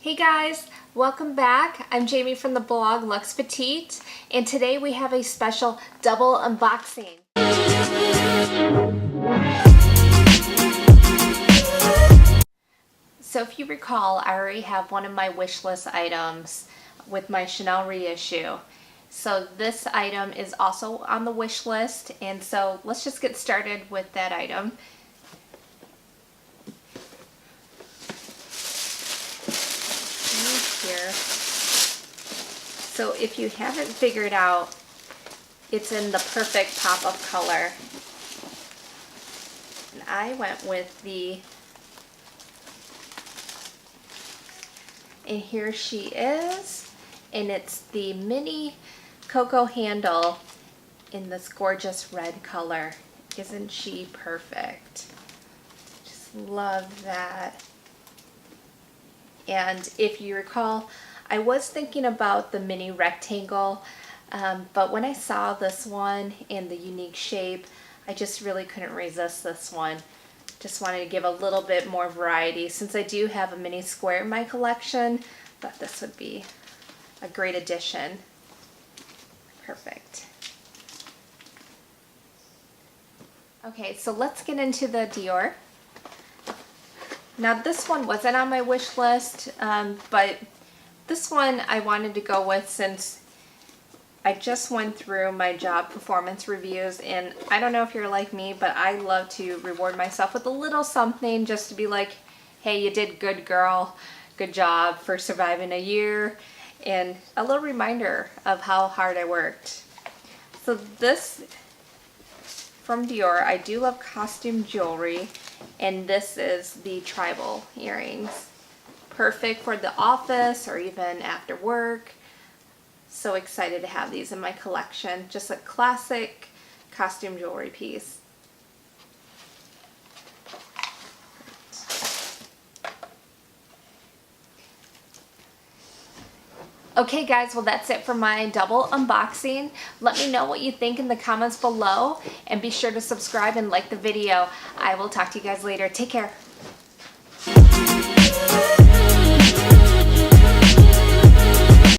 Hey guys, welcome back. I'm Jamie from the blog LuxPetite, and today we have a special double unboxing. So if you recall, I already have one of my wish list items with my Chanel reissue. So this item is also on the wish list, and so let's just get started with that item. Here. So if you haven't figured out, it's in the perfect pop-up color. And I went with and here she is, and it's the mini Coco handle in this gorgeous red color. Isn't she perfect? Just love that. And if you recall, I was thinking about the mini rectangle, but when I saw this one in the unique shape, I just really couldn't resist this one. Just wanted to give a little bit more variety. Since I do have a mini square in my collection, thought this would be a great addition. Perfect. Okay, so let's get into the Dior. Now this one wasn't on my wish list, but this one I wanted to go with since I just went through my job performance reviews, and I don't know if you're like me, but I love to reward myself with a little something just to be like, hey, you did good, girl, good job for surviving a year, and a little reminder of how hard I worked. So this from Dior, I do love costume jewelry, and this is the tribal earrings. Perfect for the office or even after work. So excited to have these in my collection. Just a classic costume jewelry piece. Okay guys, well that's it for my double unboxing. Let me know what you think in the comments below, and be sure to subscribe and like the video. I will talk to you guys later. Take care.